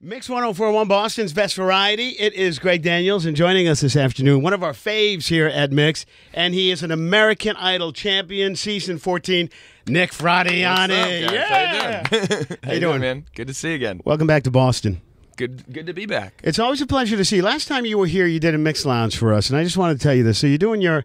Mix 104.1, Boston's best variety. It is Gregg Daniels, and joining us this afternoon, one of our faves here at Mix, and he is an American Idol champion, season 14, Nick Fradiani. What's up, guys? How you doing? How you doing, man? Good to see you again. Welcome back to Boston. Good to be back. It's always a pleasure to see you. Last time you were here, you did a Mix Lounge for us, and I just wanted to tell you this. So you're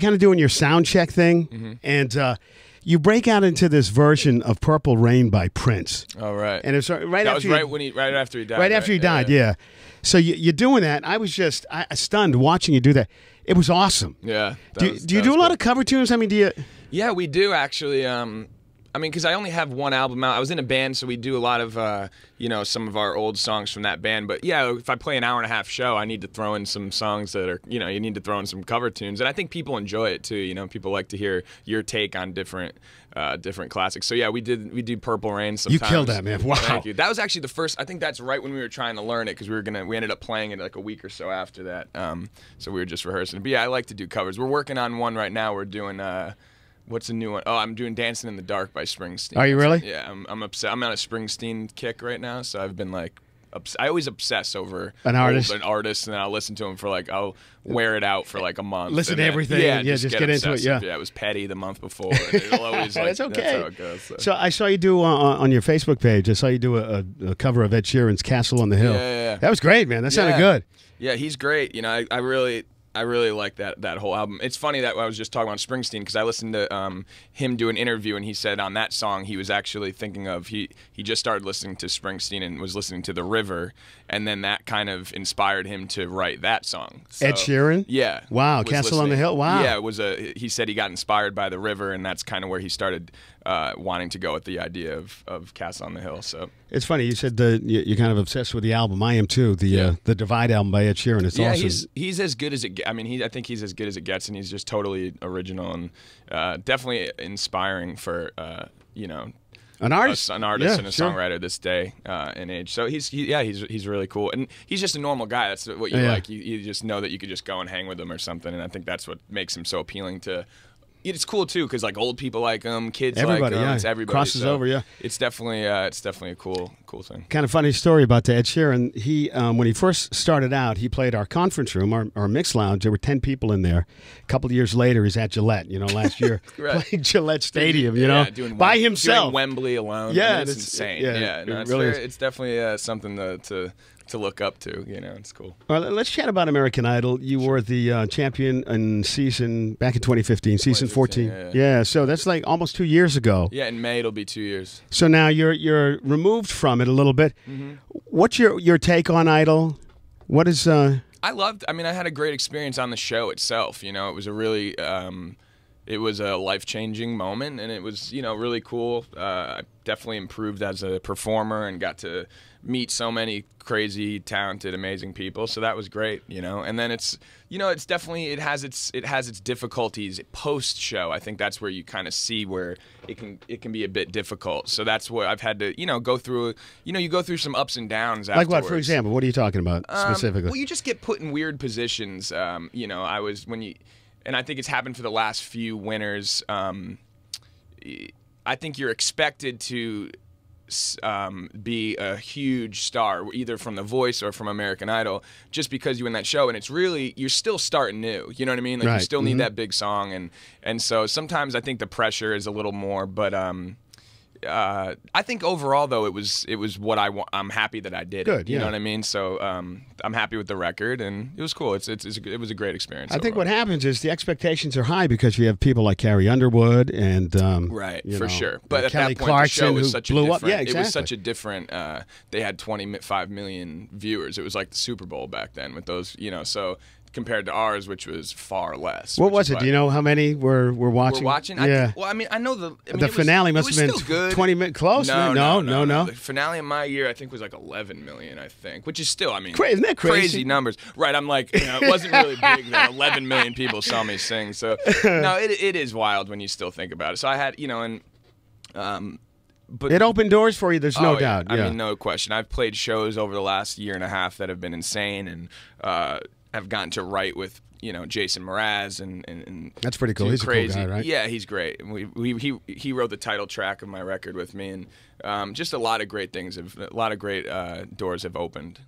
kind of doing your sound check thing, and you break out into this version of "Purple Rain" by Prince. All right. And it's right after right after he died. Right after he died, yeah. So you're doing that. I was just stunned watching you do that. It was awesome. Yeah. Do you do a lot of cover tunes? I mean, do you? Yeah, we do actually. I mean, because I only have one album out. I was in a band, so we do a lot of, some of our old songs from that band. But yeah, if I play an hour and a half show, I need to throw in some songs that are, you need to throw in some cover tunes. And I think people enjoy it too. People like to hear your take on different classics. So yeah, we do Purple Rain sometimes. You killed that, man. Wow. Thank you. That was actually the first. I think that's right when we were trying to learn it, because we ended up playing it like a week or so after that. So we were just rehearsing. But yeah, I like to do covers. We're working on one right now. We're doing. What's the new one? Oh, I'm doing "Dancing in the Dark" by Springsteen. Are you really? Yeah, I'm upset. I'm on a Springsteen kick right now, so I've been like, I always obsess over an artist, and then I'll listen to him for like, I'll wear it out for like a month. Listen to everything. Yeah, just get into it. Yeah, it was Petty the month before. And it'll always like, that's okay. That's how it goes. So I saw you do on your Facebook page. I saw you do a cover of Ed Sheeran's "Castle on the Hill." Yeah. That was great, man. That sounded good. Yeah, he's great. I really like that whole album. It's funny that I was just talking about Springsteen, because I listened to him do an interview, and he said on that song he was actually thinking of, he just started listening to Springsteen and was listening to The River, and then that kind of inspired him to write that song. So, Ed Sheeran? Yeah. Wow, Castle on the Hill? Wow. Yeah, he said he got inspired by The River, and that's kind of where he started wanting to go with the idea of Castle on the Hill. So it's funny, you said you're kind of obsessed with the album. I am too. The Divide album by Ed Sheeran. It's awesome. He's as good as it gets. I mean, I think he's as good as it gets, and he's just totally original and definitely inspiring for an artist and a songwriter this day and age. So he's really cool, and he's just a normal guy. That's what you like. You just know that you could just go and hang with him or something, and I think that's what makes him so appealing to. It's cool too, because like old people like him, kids everybody, like him. It's everybody crosses over. Yeah, it's definitely a cool thing. Kind of funny story about Ed Sheeran. He when he first started out, he played our conference room, our mix lounge. There were 10 people in there. A couple of years later, he's at Gillette. Last year playing Gillette Stadium. By himself, doing Wembley alone. Yeah, I mean, it's insane. It's definitely something to look up to. It's cool. Well, let's chat about American Idol. You were the champion back in 2015, season 14. Yeah, so that's like almost 2 years ago. Yeah, in May it'll be 2 years. So now you're removed from it a little bit. Mm-hmm. What's your take on Idol? What is I had a great experience on the show itself. It was a really it was a life-changing moment, and it was, really cool. I definitely improved as a performer and got to meet so many crazy, talented, amazing people. So that was great, And then it's definitely it has its difficulties post-show. I think that's where you kind of see where it can be a bit difficult. So that's what I've had to, go through. You go through some ups and downs afterwards. Like what, for example? What are you talking about specifically? Well, you just get put in weird positions. And I think it's happened for the last few winners. I think you're expected to be a huge star, either from The Voice or from American Idol, just because you win that show. And it's really, you're still starting new. You know what I mean? Like, you still need that big song. And so sometimes I think the pressure is a little more, but I think overall, though, it was what I want. I'm happy that I did Good, it. You know what I mean? So I'm happy with the record, and it was cool. It was a great experience. I think what happens is the expectations are high because you have people like Carrie Underwood and for sure. But at Kelly that point, Clarkson, the show was who such blew a up. Yeah, exactly. It was such a different. They had 25 million viewers. It was like the Super Bowl back then with those. So. Compared to ours, which was far less. What was it? Do you know how many were watching? We're watching? Yeah. I know the finale must have been good. 20 minutes close. No. The finale of my year, I think, was like 11 million. I think, which is still, isn't that crazy? Crazy numbers, right? I'm like, it wasn't really big that 11 million people saw me sing. So no, it is wild when you still think about it. So I had, but it opened doors for you. There's no doubt. I mean, no question. I've played shows over the last year and a half that have been insane, and have gotten to write with Jason Mraz and that's pretty cool. He's crazy. a cool guy, right? Yeah, he's great. He wrote the title track of my record with me, and just a lot of great things. A lot of great doors have opened.